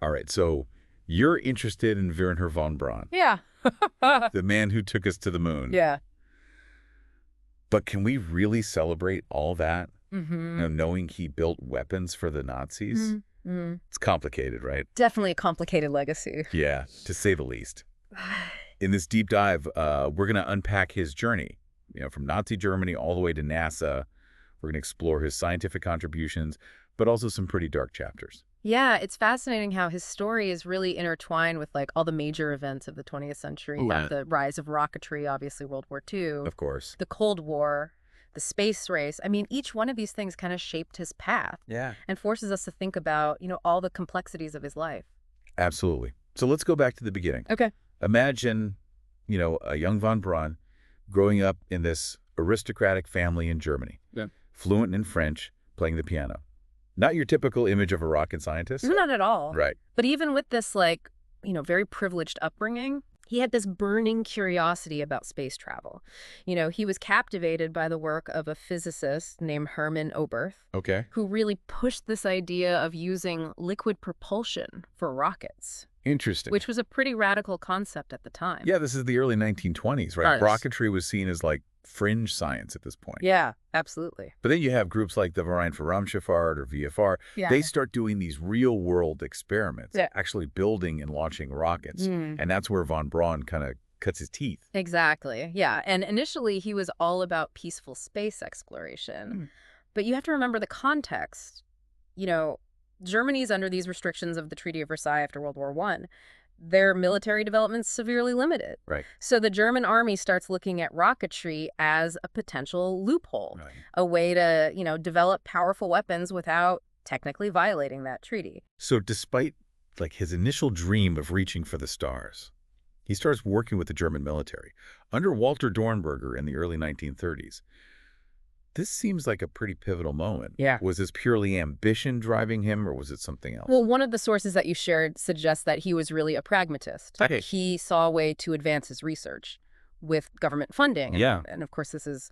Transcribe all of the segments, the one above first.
All right, so you're interested in Wernher von Braun, Yeah. the man who took us to the moon. Yeah. But can we really celebrate all that, Mm-hmm. knowing he built weapons for the Nazis? Mm-hmm. It's complicated, right? Definitely a complicated legacy. Yeah, to say the least. In this deep dive, we're going to unpack his journey, from Nazi Germany all the way to NASA. We're going to explore his scientific contributions, but also some pretty dark chapters. Yeah, it's fascinating how his story is really intertwined with like all the major events of the 20th century. You have the rise of rocketry, obviously World War II, Of course. the Cold War, the space race. I mean, each one of these things kind of shaped his path Yeah. and forces us to think about, all the complexities of his life. Absolutely. So let's go back to the beginning. Okay. Imagine, a young von Braun growing up in this aristocratic family in Germany, fluent in French, playing the piano. Not your typical image of a rocket scientist. Not at all. Right. But even with this, very privileged upbringing, he had this burning curiosity about space travel. He was captivated by the work of a physicist named Hermann Oberth, Okay. who really pushed this idea of using liquid propulsion for rockets, Interesting. which was a pretty radical concept at the time. Yeah, this is the early 1920s, right? Nice. Rocketry was seen as like fringe science at this point. Yeah, absolutely. But then you have groups like the Verein für Raumschifffahrt or VFR. Yeah. They start doing these real-world experiments, Yeah. actually building and launching rockets. And that's where von Braun kind of cuts his teeth. Exactly. Yeah. And initially, he was all about peaceful space exploration. But you have to remember the context. Germany's under these restrictions of the Treaty of Versailles after World War I. Their military development's severely limited. Right. So the German army starts looking at rocketry as a potential loophole, a way to, develop powerful weapons without technically violating that treaty. So despite his initial dream of reaching for the stars, he starts working with the German military under Walter Dornberger in the early 1930s. This seems like a pretty pivotal moment. Yeah. Was this purely ambition driving him, or was it something else? Well, one of the sources that you shared suggests that he was really a pragmatist. Okay. He saw a way to advance his research with government funding. And of course, this is,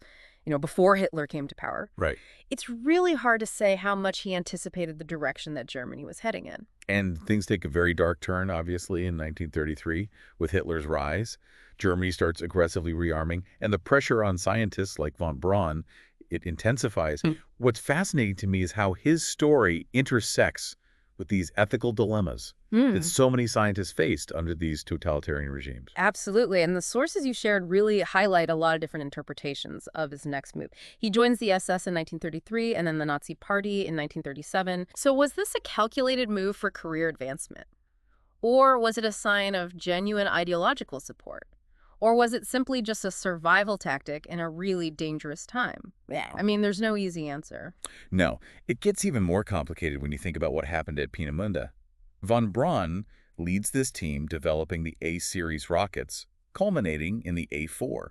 before Hitler came to power. Right. It's really hard to say how much he anticipated the direction that Germany was heading in. And things take a very dark turn, obviously, in 1933 with Hitler's rise. Germany starts aggressively rearming, and the pressure on scientists like von Braun, it intensifies. What's fascinating to me is how his story intersects with these ethical dilemmas that so many scientists faced under these totalitarian regimes. Absolutely. And the sources you shared really highlight a lot of different interpretations of his next move. He joins the SS in 1933 and then the Nazi Party in 1937. So was this a calculated move for career advancement? Or was it a sign of genuine ideological support? Or was it simply just a survival tactic in a really dangerous time? Yeah. I mean, there's no easy answer. No, it gets even more complicated when you think about what happened at Peenemünde. Von Braun leads this team developing the A-series rockets, culminating in the A4,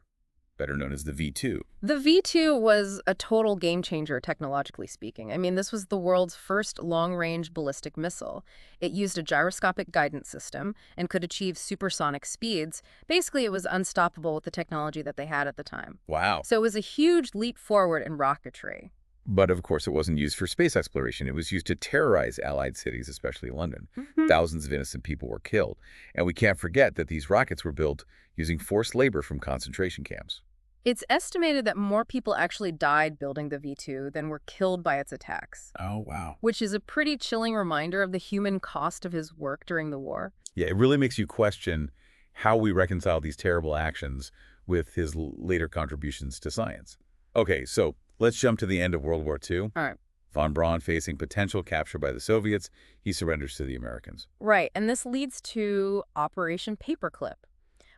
better known as the V2. The V2 was a total game changer, technologically speaking. I mean, this was the world's first long-range ballistic missile. It used a gyroscopic guidance system and could achieve supersonic speeds. Basically, it was unstoppable with the technology that they had at the time. Wow. So it was a huge leap forward in rocketry. But of course, it wasn't used for space exploration. It was used to terrorize Allied cities, especially London. Thousands of innocent people were killed. And we can't forget that these rockets were built using forced labor from concentration camps. It's estimated that more people actually died building the V2 than were killed by its attacks. Oh, wow. Which is a pretty chilling reminder of the human cost of his work during the war. Yeah, it really makes you question how we reconcile these terrible actions with his later contributions to science. Okay, so let's jump to the end of World War II. All right. Von Braun facing potential capture by the Soviets, he surrenders to the Americans. Right, and this leads to Operation Paperclip,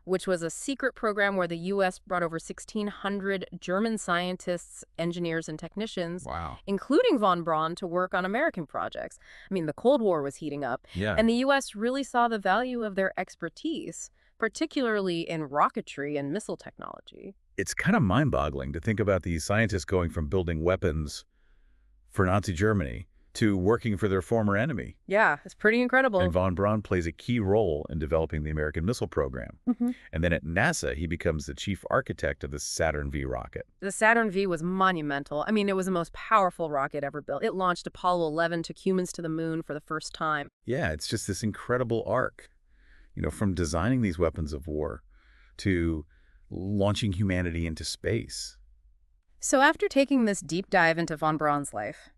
which was a secret program where the U.S. brought over 1,600 German scientists, engineers, and technicians, including von Braun, to work on American projects. I mean, the Cold War was heating up, and the U.S. really saw the value of their expertise, particularly in rocketry and missile technology. It's kind of mind-boggling to think about these scientists going from building weapons for Nazi Germany to working for their former enemy. Yeah, it's pretty incredible. And von Braun plays a key role in developing the American missile program. And then at NASA, he becomes the chief architect of the Saturn V rocket. The Saturn V was monumental. I mean, it was the most powerful rocket ever built. It launched Apollo 11, took humans to the moon for the first time. Yeah, it's just this incredible arc, from designing these weapons of war to launching humanity into space. So after taking this deep dive into von Braun's life,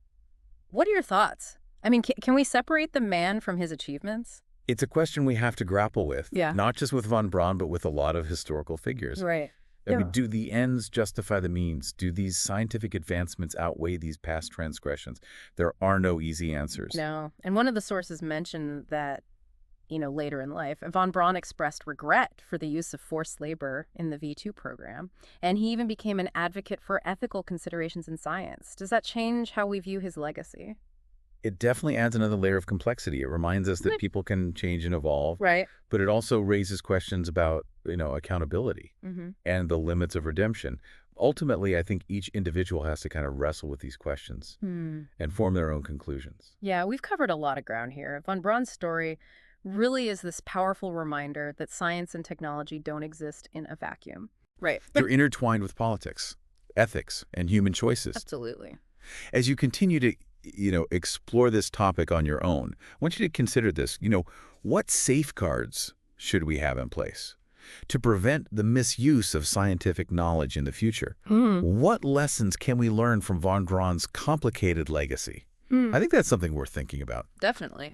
what are your thoughts? I mean, can we separate the man from his achievements? It's a question we have to grapple with, Yeah. not just with von Braun, but with a lot of historical figures. Right. I mean, do the ends justify the means? Do these scientific advancements outweigh these past transgressions? There are no easy answers. No. And one of the sources mentioned that, later in life, von Braun expressed regret for the use of forced labor in the V2 program. And he even became an advocate for ethical considerations in science. Does that change how we view his legacy? It definitely adds another layer of complexity. It reminds us that people can change and evolve, Right. but it also raises questions about, accountability and the limits of redemption. Ultimately, I think each individual has to kind of wrestle with these questions and form their own conclusions. Yeah, we've covered a lot of ground here. Von Braun's story really is this powerful reminder that science and technology don't exist in a vacuum. Right. They're intertwined with politics, ethics, and human choices. Absolutely. As you continue to explore this topic on your own, I want you to consider this. What safeguards should we have in place to prevent the misuse of scientific knowledge in the future? What lessons can we learn from von Braun's complicated legacy? I think that's something worth thinking about. Definitely.